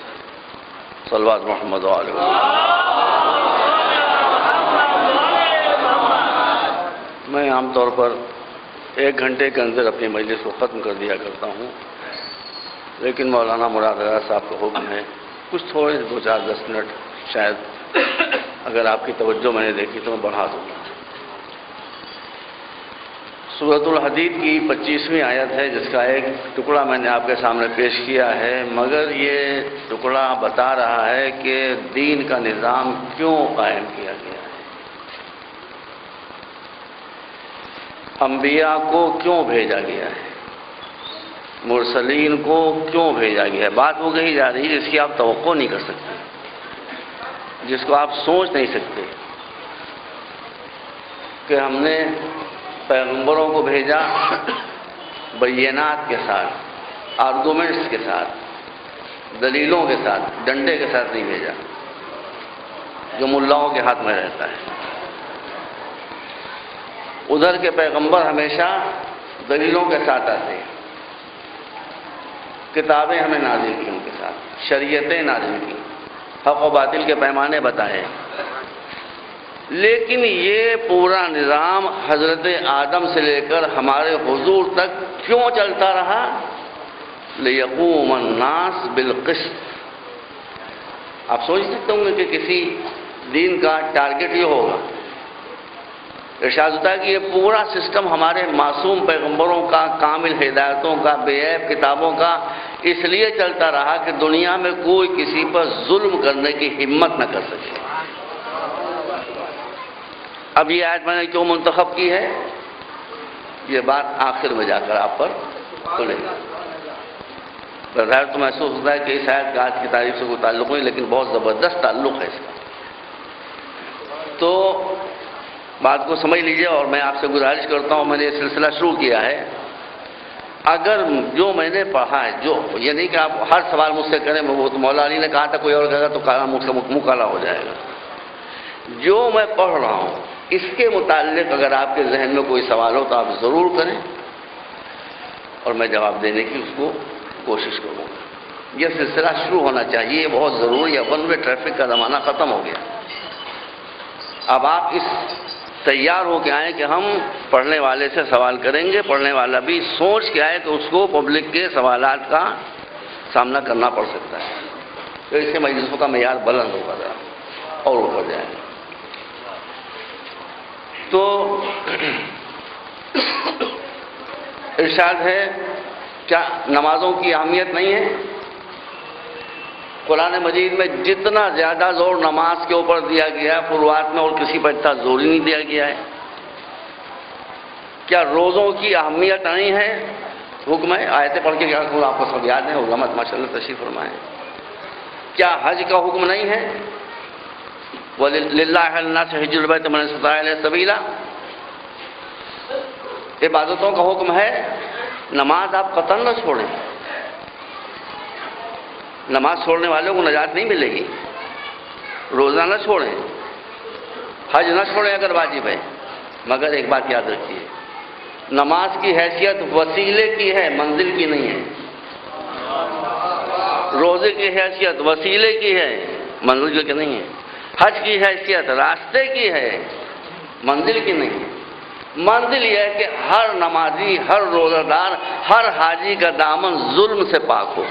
صلوات محمد علیہ وسلم۔ میں عام طور پر 1 گھنٹے کے اندر اپنی مجلس کو ختم کر دیا کرتا ہوں، لیکن مولانا مراد رضا صاحب کا حکم ہے کچھ تھوڑے 2-4-10 منٹ شاید اگر آپ کی توجہ میں نے دیکھی تو میں بڑھا دوں گا۔ سورۃ الحدید کی 25ویں آیت ہے، جس کا ایک ٹکڑا میں نے آپ کے سامنے پیش کیا ہے، مگر یہ ٹکڑا بتا رہا ہے کہ دین کا نظام کیوں قائم کیا گیا ہے، انبیاء کو کیوں بھیجا گیا ہے، مرسلین کو کیوں بھیجا گیا ہے۔ بات وہ کہی جا رہی ہے جس کی آپ توقع نہیں کر سکتے، جس کو آپ سوچ نہیں سکتے، کہ ہم نے پیغمبروں کو بھیجا بینات کے ساتھ، آرگومنٹس کے ساتھ، دلیلوں کے ساتھ، ڈنڈے کے ساتھ نہیں بھیجا جو ملاؤں کے ہاتھ میں رہتا ہے۔ ادھر کے پیغمبر ہمیشہ دلیلوں کے ساتھ آتے ہیں، کتابیں ہمیں نازل کی، ان کے ساتھ شریعتیں نازل کی، حق و باطل کے پیمانے بتائے، لیکن یہ پورا نظام حضرت آدم سے لے کر ہمارے حضور تک کیوں چلتا رہا؟ لیقوم الناس بالقسط۔ آپ سوچ سکتے ہوں گے کہ کسی دین کا ٹارگٹ یہ ہوگا۔ ارشاد ہوتا ہے کہ یہ پورا سسٹم ہمارے معصوم پیغمبروں کا، کامل ہدایتوں کا، بے عیب کتابوں کا اس لیے چلتا رہا کہ دنیا میں کوئی کسی پر ظلم کرنے کی ہمت نہ کر سکے۔ اب یہ آیت میں نے کیوں منتخب کی ہے، یہ بات آخر میں جا کر آپ پر کھلے گی۔ بظاہر تو محسوس ہوتا ہے کہ اس آیت کا آج کی تاریخ سے کوئی تعلق نہیں، لیکن بہت زبردست تعلق ہے اس کا۔ تو بات کو سمجھ لیجئے، اور میں آپ سے گزارش کرتا ہوں، میں نے یہ سلسلہ شروع کیا ہے، اگر جو میں نے پڑھا ہے، جو یہ نہیں کہ آپ ہر سوال مجھ سے کریں، وہ تو مولا علی نے کہا تھا کوئی اور کہے گا تو منہ کالا ہو جائے گا۔ جو میں پڑھ رہا ہوں اس کے متعلق اگر آپ کے ذہن میں کوئی سوال ہو تو آپ ضرور کریں، اور میں جواب دینے کی اس کو کوشش کروں گا۔ یہ سلسلہ شروع ہونا چاہیے، یہ بہت ضروری ہے، ون وے ٹریفک کا زمانہ ختم ہو گیا۔ اب آپ اس تیار ہو کے آئیں کہ ہم پڑھنے والے سے سوال کریں گے، پڑھنے والا بھی سوچ کے آئے کہ اس کو پبلک کے سوالات کا سامنا کرنا پڑ سکتا ہے، تو اس سے مجلسوں کا معیار بلند ہوگا ذرا اور اوپر جائے گا۔ تو ارشاد ہے، کیا نمازوں کی اہمیت نہیں ہے؟ قرآن مجید میں جتنا زیادہ زور نماز کے اوپر دیا گیا ہے فروعات میں، اور کسی پر اتنا زور ہی نہیں دیا گیا ہے۔ کیا روزوں کی اہمیت نہیں ہے؟ حکم ہے، آیتیں پڑھ کے کیا کروں، آپ کو سب یاد ہے، علماء ماشاء اللہ تشریف فرمائیں۔ کیا حج کا حکم نہیں ہے؟ وَلِلَّهِ عَلَى النَّاسِ حِجُّ الْبَيْتِ مَنِ اسْتَطَاعَ إِلَيْهِ سَبِيلًا۔ عبادتوں کا حکم ہے، نماز آپ قطعاً نہ چھوڑیں، نماز چھوڑنے والوں کو نجات نہیں ملے گی۔ روزہ نہ چھوڑیں، حج نہ چھوڑیں اگر واجب ہے، مگر ایک بات یاد رکھیے، نماز کی حیثیت وسیلے کی ہے، منزل کی نہیں ہے۔ روزے کی حیثیت وسیلے کی ہے، منزل کی نہیں ہے۔ حج کی حیثیت راستے کی ہے، منزل کی نہیں ہے۔ منزل یہ ہے کہ ہر نمازی، ہر روزہ دار، ہر حاجی کا دامن ظلم سے پاک ہو۔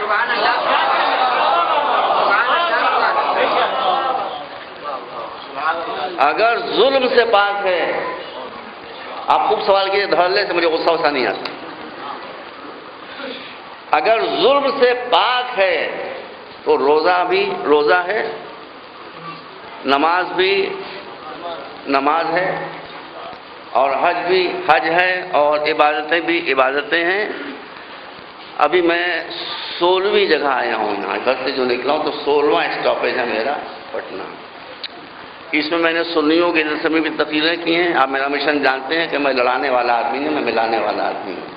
اگر ظلم سے پاک ہے، آپ خوب سوال کیے دھڑلے سے، مجھے غصہ نہیں آتا۔ اگر ظلم سے پاک ہے تو روزہ بھی روزہ ہے، نماز بھی نماز ہے، اور حج بھی حج ہے، اور عبادتیں بھی عبادتیں ہیں۔ ابھی میں 16ویں جگہ آیا ہوں، یہاں گھر سے جو نکلا ہوں تو 16واں اسٹاپیج ہے میرا پٹنہ۔ اس میں نے سنیوں کے جلسے میں بھی تقریریں کی ہیں۔ آپ میرا مشن جانتے ہیں کہ میں لڑانے والا آدمی نہیں، میں ملانے والا آدمی ہوں۔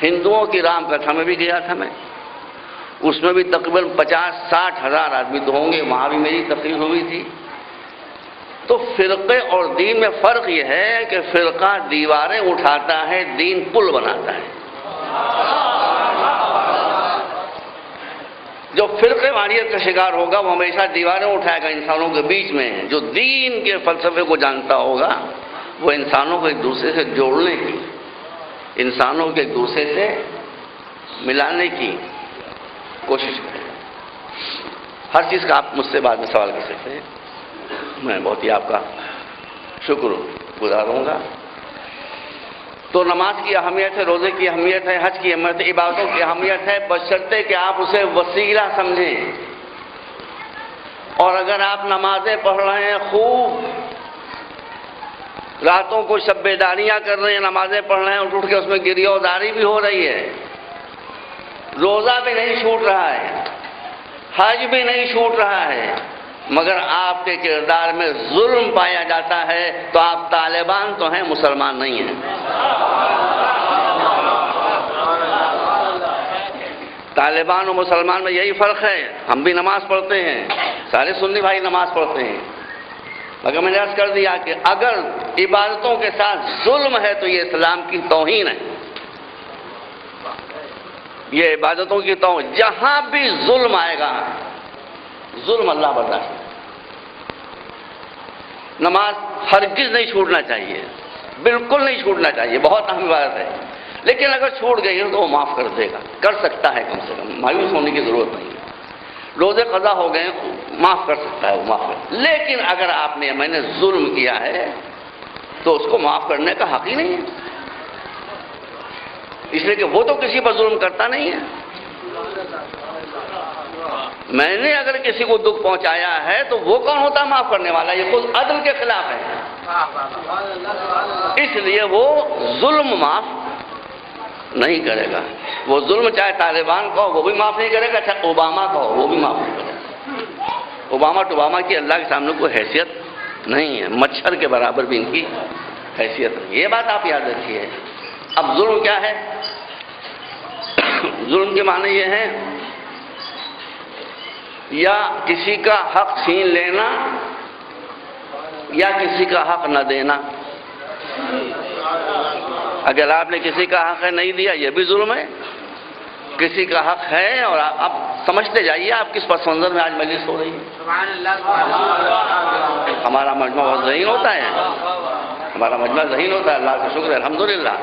ہندوؤں کی رام کتھا میں بھی گیا تھا میں، اس میں بھی تقریباً 50-60 ہزار آدمی تو ہوں گے، وہاں بھی میری تقریر ہوئی تھی۔ تو فرقے اور دین میں فرق یہ ہے کہ فرقہ دیواریں اٹھاتا ہے، دین پل بناتا ہے۔ جو فرقے واریت کا شکار ہوگا وہ ہمیشہ دیواریں اٹھائے گا انسانوں کے بیچ میں۔ جو دین کے فلسفے کو جانتا ہوگا وہ انسانوں کو ایک دوسرے سے جوڑنے کی، انسانوں کے ایک دوسرے سے ملانے کی کوشش کرے گا۔ ہر چیز کا آپ مجھ سے بعد میں سوال کر سکتے ہیں، میں بہت ہی آپ کا شکر گزار ہوں گا۔ تو نماز کی اہمیت ہے، روزے کی اہمیت ہے، حج کی اہمیت ہے، عبادتوں کی اہمیت ہے، بشرطے کہ آپ اسے وسیلہ سمجھیں۔ اور اگر آپ نمازیں پڑھ رہے ہیں، خوب راتوں کو شب بیداریاں کر رہے ہیں، نمازیں پڑھ رہے ہیں، اٹھ کے اس میں گریہوداری بھی ہو رہی ہے، روزہ بھی نہیں چھوٹ رہا ہے، حج بھی نہیں چھوٹ رہا ہے، مگر آپ کے کردار میں ظلم پایا جاتا ہے، تو آپ طالبان تو ہیں، مسلمان نہیں ہیں۔ طالبان اور مسلمان میں یہی فرق ہے۔ ہم بھی نماز پڑھتے ہیں، سارے سنی بھائی نماز پڑھتے ہیں، مگر میں نے عرض کر دیا کہ اگر عبادتوں کے ساتھ ظلم ہے تو یہ اسلام کی توہین ہے، یہ عبادتوں کی توہین۔ جہاں بھی ظلم آئے گا، ظلم اللہ برداشت۔ نماز ہرگز نہیں چھوڑنا چاہیے، بالکل نہیں چھوڑنا چاہیے، بہت اہم بات ہے۔ لیکن اگر چھوٹ گئی تو وہ معاف کر دے گا، کر سکتا ہے، کم سے کم مایوس ہونے کی ضرورت نہیں ہے۔ روزے قضا ہو گئے، معاف کر سکتا ہے، وہ معاف کر۔ لیکن اگر آپ نے میں نے ظلم کیا ہے تو اس کو معاف کرنے کا حق ہی نہیں ہے، اس لیے کہ وہ تو کسی پر ظلم کرتا نہیں ہے۔ میں نے اگر کسی کو دکھ پہنچایا ہے تو وہ کون ہوتا ہے معاف کرنے والا؟ یہ خود عدل کے خلاف ہے، اس لیے وہ ظلم معاف نہیں کرے گا۔ وہ ظلم چاہے طالبان کا ہو وہ بھی معاف نہیں کرے گا، چاہے اوباما کا ہو وہ بھی معاف نہیں کرے گا۔ اوباما کی اللہ کے سامنے کوئی حیثیت نہیں ہے، مچھر کے برابر بھی ان کی حیثیت نہیں، یہ بات آپ یاد رکھیے۔ اب ظلم کیا ہے؟ ظلم کے معنی یہ ہے یا کسی کا حق چھین لینا یا کسی کا حق نہ دینا۔ اگر آپ نے کسی کا حق نہیں دیا یہ بھی ظلم ہے، کسی کا حق ہے اور آپ سمجھتے جائیے آپ کس پس منظر میں آج مجلس ہو رہی ہے۔ ہمارا مجمع بہت ذہین ہوتا ہے، ہمارا مجمع ذہین ہوتا ہے، اللہ کا شکر ہے، الحمدللہ۔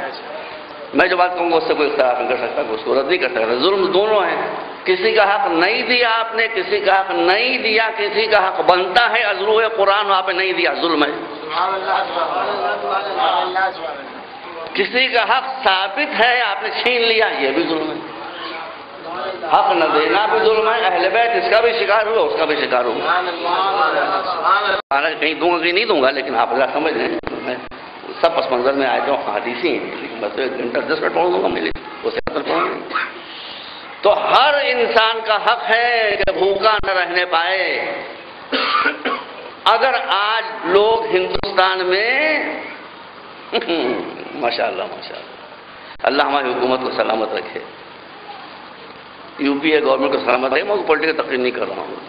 میں جو بات کہوں گا اس سے کوئی اختلاف نہیں کر سکتا، کوئی اس کو رد نہیں کر سکتا۔ ظلم دونوں ہیں، کسی کا حق نہیں دیا آپ نے، کسی کا حق نہیں دیا، کسی کا حق بنتا ہے ازروح قرآن آپ نے نہیں دیا، ظلم ہے۔ کسی کا حق ثابت ہے آپ نے چھین لیا، یہ بھی ظلم ہے۔ حق نہ دینا بھی ظلم ہے، اہل بیت اس کا بھی شکار ہوا، اس کا بھی شکار ہوا۔ کہیں دوں گا کہیں نہیں دوں گا، لیکن آپ اللہ سمجھ لیں سب پس منظر میں آئے تو حدیثی ہیں، لیکن بس 1 گھنٹہ 10 منٹ پڑھوں گا میرے اسے پڑھوں گا۔ تو ہر انسان کا حق ہے کہ بھوکا نہ رہنے پائے۔ اگر آج لوگ ہندوستان میں ماشاءاللہ اللہ ہماری حکومت کو سلامت رکھے، یو پی اے گورنمنٹ کو سلامت رکھے، میں پولیٹیکل تقریر نہیں کر رہا ہوں،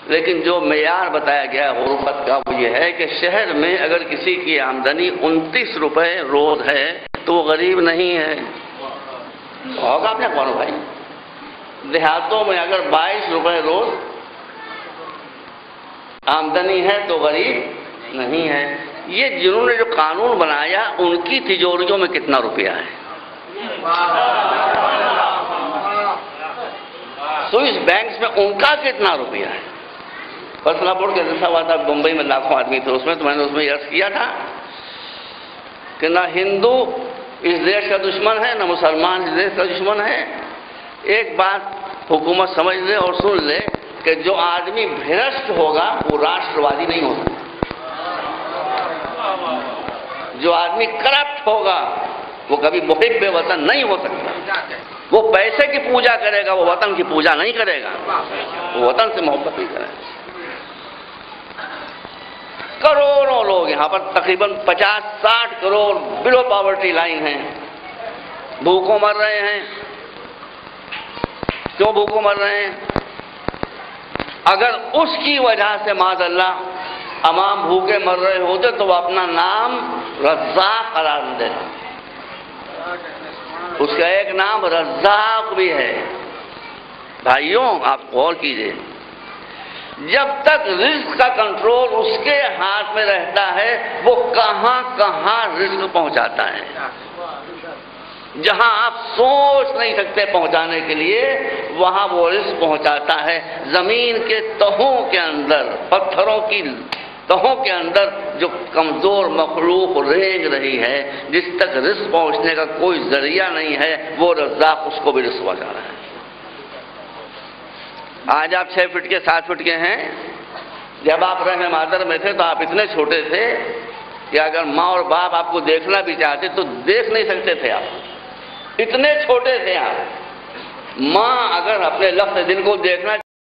لیکن جو معیار بتایا گیا ہے غربت کا وہ یہ ہے کہ شہر میں اگر کسی کی آمدنی 29 روپے روز ہے تو وہ غریب نہیں ہے. ہوگا اپنے کون بھائی؟ دیہاتوں میں اگر 22 روپے روز آمدنی ہے تو غریب نہیں ہے. یہ جنہوں نے جو قانون بنایا ان کی تجوریوں میں کتنا روپیہ ہے؟ سوئس بینکس میں ان کا کتنا روپیہ ہے؟ فیصلہ بورڈ کا جلسہ ہوا تھا بمبئی میں، لاکھوں آدمی تھے اس میں. تو میں نے اس میں یہ عرض کیا تھا کہ نہ ہندو اس دیش کا دشمن ہے، نہ مسلمان اس دیش کا دشمن ہے. ایک بات حکومت سمجھ لے اور سن لے کہ جو آدمی بھرشٹ ہوگا وہ راشٹروادی نہیں ہوگا. جو آدمی کرپٹ ہوگا وہ کبھی محب وطن نہیں ہو سکتا. وہ پیسے کی پوجا کرے گا، وہ وطن کی پوجا نہیں کرے گا. وہ وطن سے محبت نہیں کرے گا. کروڑوں لوگ یہاں پر تقریباً 50-60 کروڑ بلو پاورٹی لائن ہیں، بھوکوں مر رہے ہیں. کیوں بھوکوں مر رہے ہیں؟ اگر اس کی وجہ سے معاذ اللہ عوام بھوکے مر رہے ہوتے تو وہ اپنا نام رزاق قرار دے. اس کا ایک نام رزاق بھی ہے. بھائیوں آپ غور کیجئے، جب تک رزق کا کنٹرول اس کے ہاتھ میں رہتا ہے وہ کہاں کہاں رزق پہنچاتا ہے. جہاں آپ سوچ نہیں سکتے پہنچانے کے لیے وہاں وہ رزق پہنچاتا ہے. زمین کے تہوں کے اندر، پتھروں کی تہوں کے اندر جو کمزور مخلوق رینگ رہی ہے، جس تک رزق پہنچنے کا کوئی ذریعہ نہیں ہے، وہ رزاق اس کو بھی رزق پہنچا رہا ہے. آج آپ 6 فٹ کے 7 فٹ کے ہیں. جب آپ رحم مادر میں تھے تو آپ اتنے چھوٹے تھے کہ اگر ماں اور باپ آپ کو دیکھنا بھی چاہتے تو دیکھ نہیں سکتے تھے. آپ اتنے چھوٹے تھے. آپ ماں اگر اپنے لفظ دل کو دیکھنا